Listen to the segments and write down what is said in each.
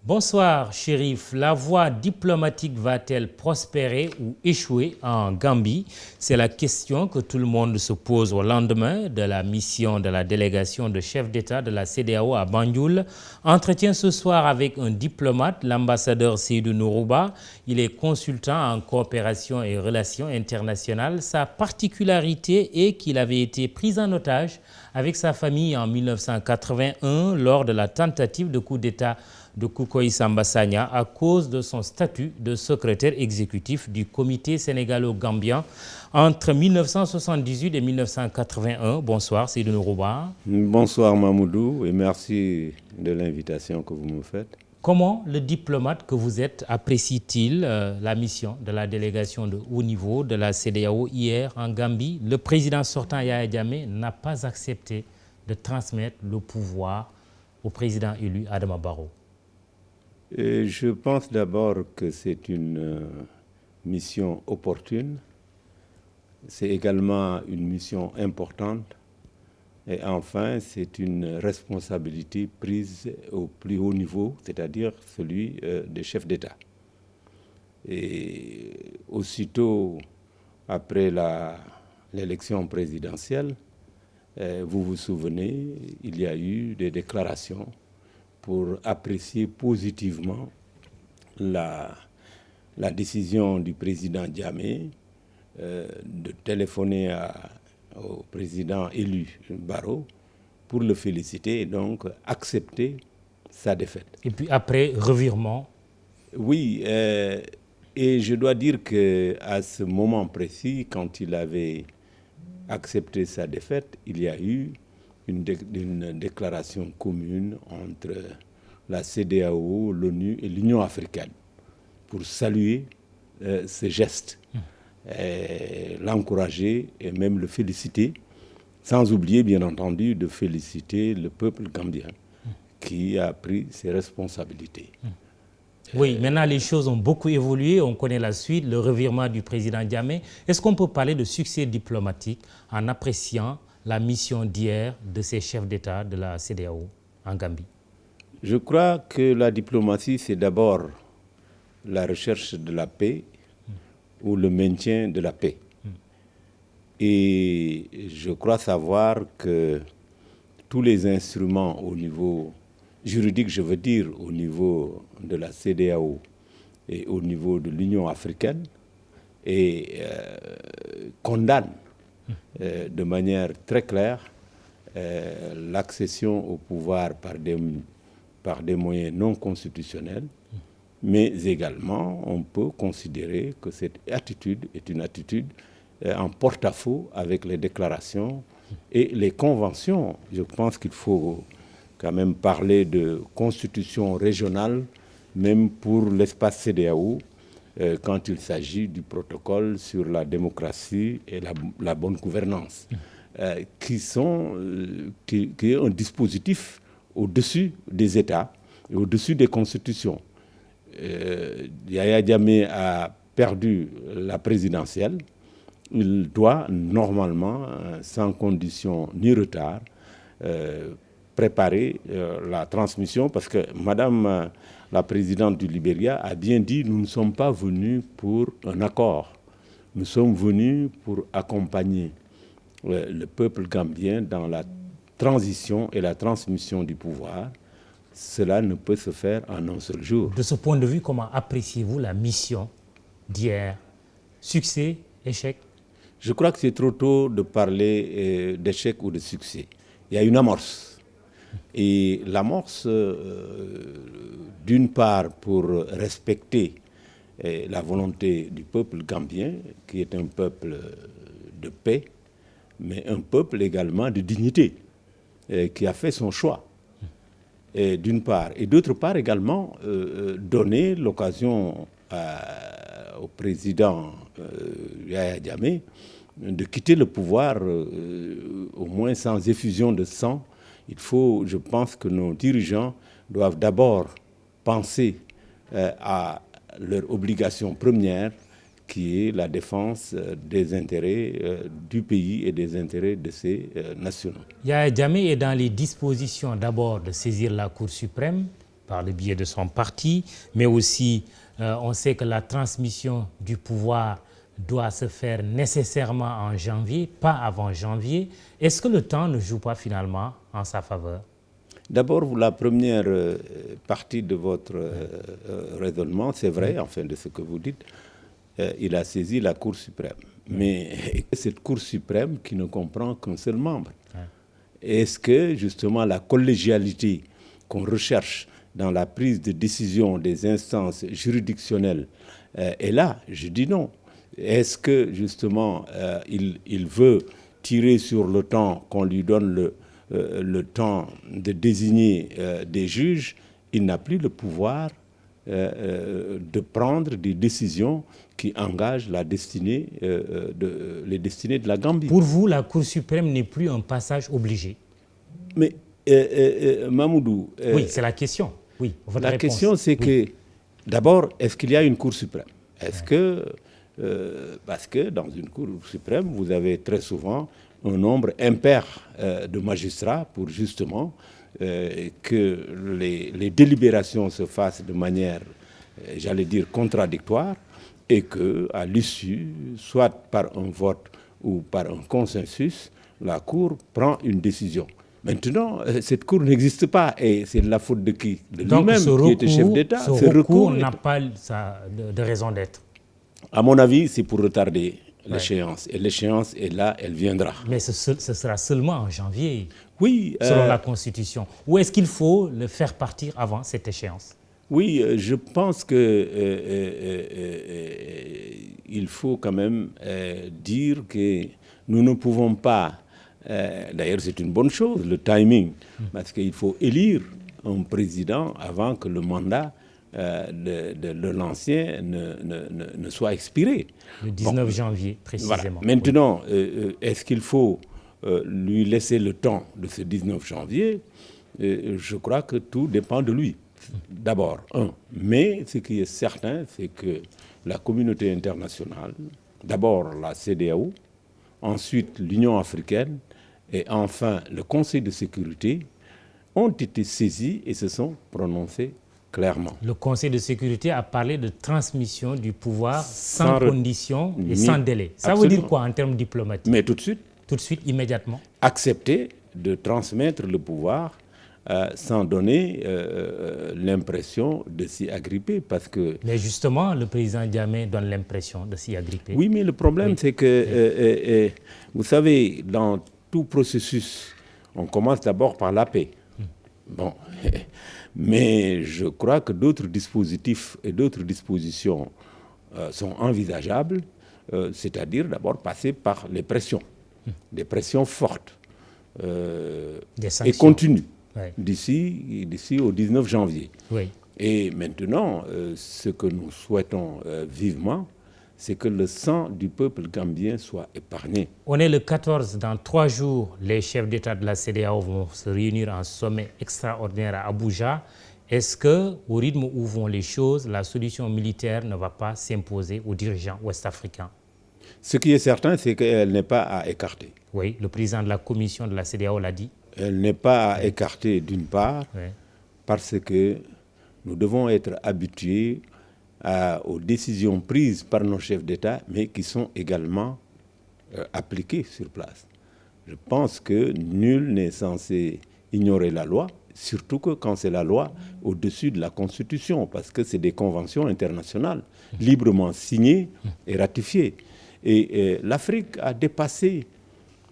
Bonsoir, Chérif. La voie diplomatique va-t-elle prospérer ou échouer en Gambie? C'est la question que tout le monde se pose au lendemain de la mission de la délégation de chef d'État de la CEDEAO à Banjul. Entretien ce soir avec un diplomate, l'ambassadeur Seydou Nourouba. Il est consultant en coopération et relations internationales. Sa particularité est qu'il avait été pris en otage avec sa famille en 1981 lors de la tentative de coup d'État de Kukoy Samba Sagna à cause de son statut de secrétaire exécutif du comité sénégalo-gambien entre 1978 et 1981. Bonsoir, Seydou Nourouba. Bonsoir Mamoudou et merci de l'invitation que vous me faites. Comment le diplomate que vous êtes apprécie-t-il la mission de la délégation de haut niveau de la CEDEAO hier en Gambie? Le président sortant Yahya Jammeh n'a pas accepté de transmettre le pouvoir au président élu Adama Barrow. Je pense d'abord que c'est une mission opportune. C'est également une mission importante. Et enfin, c'est une responsabilité prise au plus haut niveau, c'est-à-dire celui des chefs d'État. Et aussitôt après l'élection présidentielle, vous vous souvenez, il y a eu des déclarations pour apprécier positivement la décision du président Jammeh de téléphoner au président élu Barrow pour le féliciter et donc accepter sa défaite. Et puis après, revirement. Oui, et je dois dire qu'à ce moment précis, quand il avait accepté sa défaite, il y a eu une déclaration commune entre la CEDEAO, l'ONU et l'Union africaine pour saluer ce geste, l'encourager et même le féliciter, sans oublier bien entendu de féliciter le peuple gambien qui a pris ses responsabilités. Oui, maintenant les choses ont beaucoup évolué, on connaît la suite, le revirement du président Jammeh. Est-ce qu'on peut parler de succès diplomatique en appréciant la mission d'hier de ces chefs d'État de la CEDEAO en Gambie? Je crois que la diplomatie, c'est d'abord la recherche de la paix ou le maintien de la paix. Et je crois savoir que tous les instruments au niveau juridique, je veux dire au niveau de la CEDEAO et au niveau de l'Union africaine, condamnent de manière très claire l'accession au pouvoir par des moyens non constitutionnels, mais également on peut considérer que cette attitude est une attitude en porte-à-faux avec les déclarations et les conventions. Je pense qu'il faut quand même parler de constitution régionale, même pour l'espace CEDEAO, quand il s'agit du protocole sur la démocratie et la bonne gouvernance, qui est un dispositif au-dessus des États et au-dessus des constitutions. Yahya Jammeh a perdu la présidentielle. Il doit normalement, sans condition ni retard, préparer la transmission, parce que Madame la présidente du Libéria a bien dit: nous ne sommes pas venus pour un accord, nous sommes venus pour accompagner le peuple gambien dans la transition et la transmission du pouvoir. Cela ne peut se faire en un seul jour. De ce point de vue, comment appréciez-vous la mission d'hier? Succès, échec? Je crois que c'est trop tôt de parler d'échec ou de succès. Il y a une amorce. Et l'amorce, d'une part, pour respecter la volonté du peuple gambien, qui est un peuple de paix, mais un peuple également de dignité, qui a fait son choix, d'une part. Et d'autre part également, donner l'occasion au président Yahya Jammeh de quitter le pouvoir au moins sans effusion de sang. Je pense que nos dirigeants doivent d'abord penser à leur obligation première, qui est la défense des intérêts du pays et des intérêts de ses nationaux. Yahya Jammeh est dans les dispositions d'abord de saisir la Cour suprême par le biais de son parti, mais aussi on sait que la transmission du pouvoir doit se faire nécessairement en janvier, pas avant janvier. Est-ce que le temps ne joue pas finalement en sa faveur? D'abord, la première partie de votre raisonnement, c'est vrai, enfin, de ce que vous dites, il a saisi la Cour suprême. Mais cette Cour suprême qui ne comprend qu'un seul membre. Est-ce que, justement, la collégialité qu'on recherche dans la prise de décision des instances juridictionnelles est là? Je dis non. Est-ce que, justement, il veut tirer sur le temps qu'on lui donne le temps de désigner des juges? Il n'a plus le pouvoir de prendre des décisions qui engagent les destinées de la Gambie. Pour vous, la Cour suprême n'est plus un passage obligé? Mais Mamoudou... oui, c'est la question. Oui, votre la réponse. question, c'est que, d'abord, est-ce qu'il y a une Cour suprême? Est-ce que... parce que dans une Cour suprême, vous avez très souvent un nombre impair de magistrats pour justement que les délibérations se fassent de manière, j'allais dire, contradictoire, et qu'à l'issue, soit par un vote ou par un consensus, la Cour prend une décision. Maintenant, cette Cour n'existe pas, et c'est de la faute de qui? De lui-même, qui était chef d'État. Ce recours n'a pas de raison d'être. À mon avis, c'est pour retarder l'échéance. Et l'échéance est là, elle viendra. Mais ce sera seulement en janvier, oui, selon la Constitution. Ou est-ce qu'il faut le faire partir avant cette échéance? Oui, je pense que il faut quand même dire que nous ne pouvons pas... d'ailleurs, c'est une bonne chose, le timing, parce qu'il faut élire un président avant que le mandat de l'ancien ne soit expiré. Le 19 janvier, précisément. Voilà. Maintenant, est-ce qu'il faut lui laisser le temps de ce 19 janvier? Je crois que tout dépend de lui. D'abord, mais ce qui est certain, c'est que la communauté internationale, d'abord la CEDEAO, ensuite l'Union africaine et enfin le Conseil de sécurité ont été saisis et se sont prononcés clairement. Le Conseil de sécurité a parlé de transmission du pouvoir sans condition et sans délai. Ça veut dire quoi en termes diplomatiques? Mais tout de suite. Tout de suite, immédiatement. Accepter de transmettre le pouvoir sans donner l'impression de s'y agripper, parce que... Mais justement, le président Diamé donne l'impression de s'y agripper. Oui, mais le problème, c'est que, vous savez, dans tout processus, on commence d'abord par la paix. Bon, mais je crois que d'autres dispositifs et d'autres dispositions sont envisageables, c'est-à-dire d'abord passer par les pressions, des pressions fortes et continues. D'ici au 19 janvier. Oui. Et maintenant, ce que nous souhaitons vivement, c'est que le sang du peuple gambien soit épargné. On est le 14, dans 3 jours, les chefs d'État de la CEDEAO vont se réunir en sommet extraordinaire à Abuja. Est-ce que, au rythme où vont les choses, la solution militaire ne va pas s'imposer aux dirigeants ouest-africains? Ce qui est certain, c'est qu'elle n'est pas à écarter. Oui, le président de la commission de la CEDEAO l'a dit. Elle n'est pas à écarter d'une part, parce que nous devons être habitués aux décisions prises par nos chefs d'État, mais qui sont également appliquées sur place. Je pense que nul n'est censé ignorer la loi, surtout que quand c'est la loi au-dessus de la Constitution, parce que c'est des conventions internationales librement signées et ratifiées. Et l'Afrique a dépassé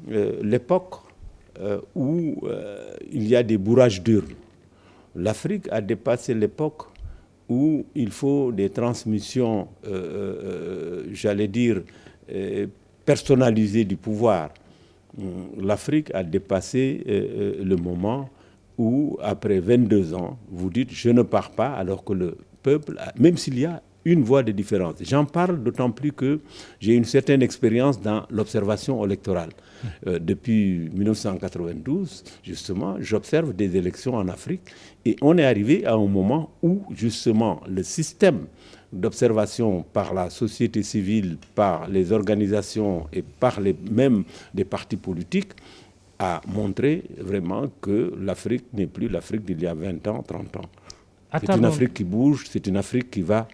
l'époque où il y a des bourrages d'urnes. L'Afrique a dépassé l'époque où il faut des transmissions, j'allais dire, personnalisées du pouvoir. L'Afrique a dépassé le moment où, après 22 ans, vous dites « je ne pars pas », alors que le peuple, même s'il y a une voie de différence. J'en parle d'autant plus que j'ai une certaine expérience dans l'observation électorale. Depuis 1992, justement, j'observe des élections en Afrique et on est arrivé à un moment où, justement, le système d'observation par la société civile, par les organisations et par même des partis politiques a montré vraiment que l'Afrique n'est plus l'Afrique d'il y a 20 ans, 30 ans. C'est une Afrique qui bouge, c'est une Afrique qui va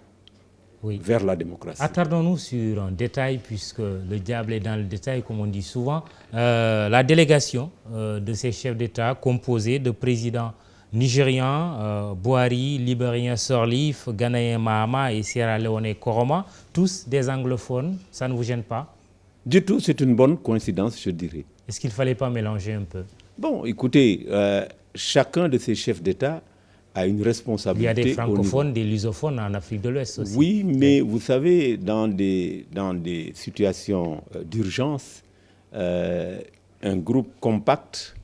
vers la démocratie. Attardons-nous sur un détail, puisque le diable est dans le détail, comme on dit souvent. La délégation de ces chefs d'État, composée de présidents nigérians, Buhari, libérien Sirleaf, ghanéen Mahama et Sierra Leone Koroma, tous des anglophones, ça ne vous gêne pas? Du tout, c'est une bonne coïncidence, je dirais. Est-ce qu'il ne fallait pas mélanger un peu? Bon, écoutez, chacun de ces chefs d'État a une responsabilité. Il y a des francophones, des lusophones en Afrique de l'Ouest aussi. Oui, mais vous savez, dans des situations d'urgence, un groupe compact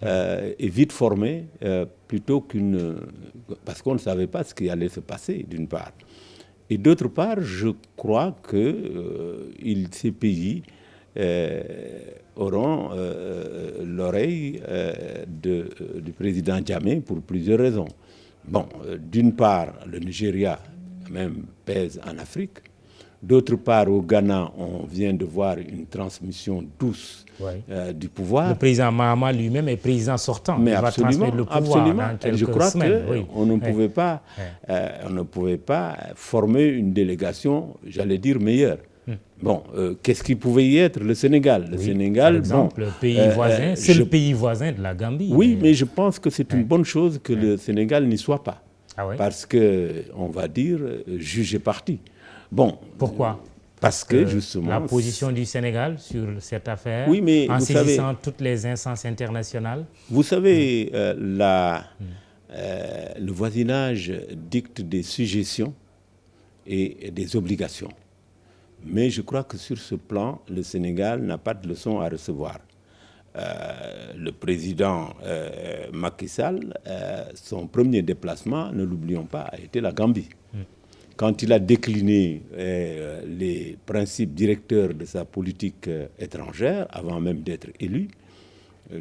est vite formé plutôt qu'une... Parce qu'on ne savait pas ce qui allait se passer, d'une part. Et d'autre part, je crois que ces pays auront l'oreille du président Jammeh pour plusieurs raisons. Bon, d'une part, le Nigeria même pèse en Afrique. D'autre part, au Ghana, on vient de voir une transmission douce du pouvoir. Le président Mahama lui-même est président sortant. Mais il absolument, va transmettre le pouvoir dans quelques je crois semaines. qu'on ne pouvait pas former une délégation, j'allais dire, meilleure. Bon, qu'est-ce qui pouvait y être? Le Sénégal. Le Sénégal, par exemple, le pays voisin, c'est le pays voisin de la Gambie. Oui, mais je pense que c'est une bonne chose que le Sénégal n'y soit pas. Parce qu'on va dire, juge et parti. Bon. Pourquoi? Parce que justement... La position du Sénégal sur cette affaire, mais en saisissant toutes les instances internationales. Vous savez, le voisinage dicte des suggestions et des obligations. Mais je crois que sur ce plan, le Sénégal n'a pas de leçon à recevoir. Le président Macky Sall, son premier déplacement, ne l'oublions pas, a été la Gambie. Quand il a décliné les principes directeurs de sa politique étrangère, avant même d'être élu,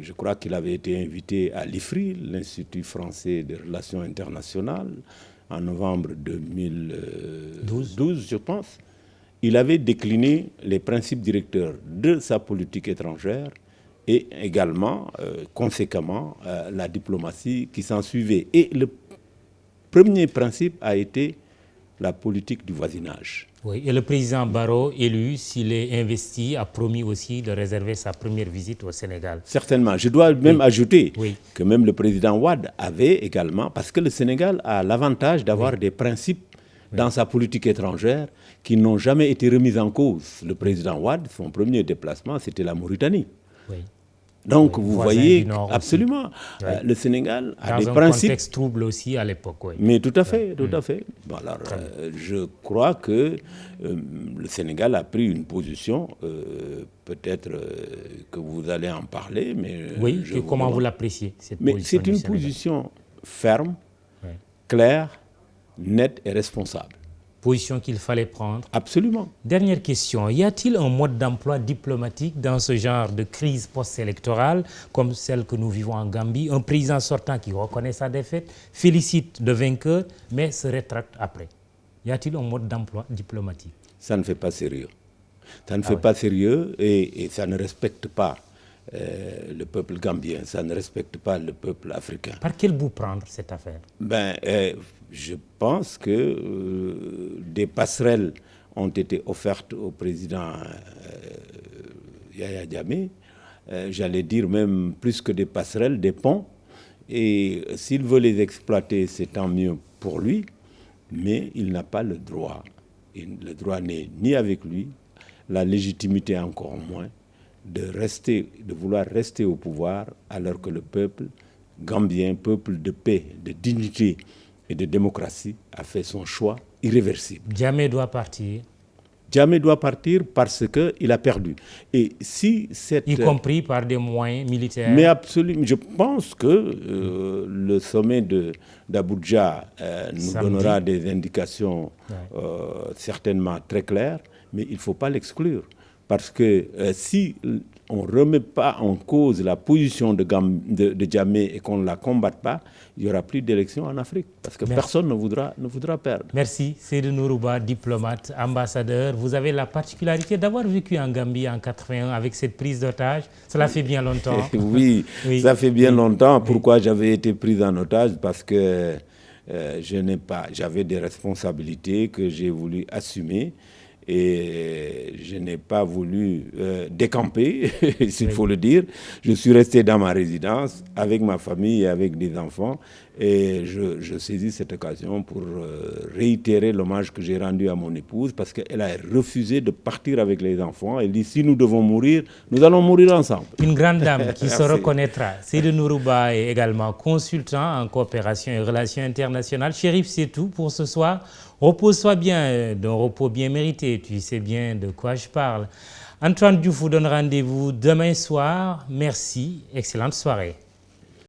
je crois qu'il avait été invité à l'IFRI, l'Institut français des relations internationales, en novembre 2012, je pense. Il avait décliné les principes directeurs de sa politique étrangère et également, conséquemment, la diplomatie qui s'en suivait. Et le premier principe a été la politique du voisinage. Oui, et le président Barrow, élu, s'il est investi, a promis aussi de réserver sa première visite au Sénégal. Certainement. Je dois même ajouter que même le président Wade avait également, parce que le Sénégal a l'avantage d'avoir des principes dans sa politique étrangère qui n'ont jamais été remis en cause. Le président Wade, son premier déplacement, c'était la Mauritanie. Donc, vous voyez, absolument, le Sénégal a des principes... Dans un contexte trouble aussi à l'époque. Mais tout à fait, tout à fait. Bon, alors, je crois que le Sénégal a pris une position, peut-être que vous allez en parler, mais... Oui, comment vous l'appréciez, cette position? Mais c'est une position ferme, claire, nette et responsable. Position qu'il fallait prendre. Absolument. Dernière question, y a-t-il un mode d'emploi diplomatique dans ce genre de crise post-électorale comme celle que nous vivons en Gambie? Un président sortant qui reconnaît sa défaite, félicite le vainqueur, mais se rétracte après. Y a-t-il un mode d'emploi diplomatique? Ça ne fait pas sérieux. Ça ne fait pas sérieux et ça ne respecte pas le peuple gambien, ça ne respecte pas le peuple africain. Par quel bout prendre cette affaire? Je pense que des passerelles ont été offertes au président Yahya Jammeh. J'allais dire même plus que des passerelles, des ponts. Et s'il veut les exploiter, c'est tant mieux pour lui. Mais il n'a pas le droit. Et le droit n'est ni avec lui, la légitimité encore moins, de vouloir rester au pouvoir alors que le peuple gambien, peuple de paix, de dignité et de démocratie, a fait son choix irréversible. Jammeh doit partir. Jammeh doit partir parce qu'il a perdu. Et si y compris par des moyens militaires. Mais absolument. Je pense que le sommet d'Abuja nous donnera des indications certainement très claires, mais il ne faut pas l'exclure. Parce que si on ne remet pas en cause la position de Jammeh et qu'on ne la combatte pas, il n'y aura plus d'élections en Afrique. Parce que personne ne voudra perdre. Merci. Seydou Nourouba, diplomate, ambassadeur. Vous avez la particularité d'avoir vécu en Gambie en 1981 avec cette prise d'otage. Cela fait bien longtemps. Oui, ça fait bien longtemps. Pourquoi j'avais été pris en otage? Parce que j'avais des responsabilités que j'ai voulu assumer. Et je n'ai pas voulu décamper, s'il faut le dire. Je suis resté dans ma résidence avec ma famille et avec des enfants. Et je saisis cette occasion pour réitérer l'hommage que j'ai rendu à mon épouse parce qu'elle a refusé de partir avec les enfants. Elle dit, si nous devons mourir, nous allons mourir ensemble. Une grande dame qui se reconnaîtra. Seydou Nourou Ba est également consultant en coopération et relations internationales. Chérif, c'est tout pour ce soir. Repose-toi bien, d'un repos bien mérité. Tu sais bien de quoi je parle. Antoine Diouf vous donne rendez-vous demain soir. Merci. Excellente soirée.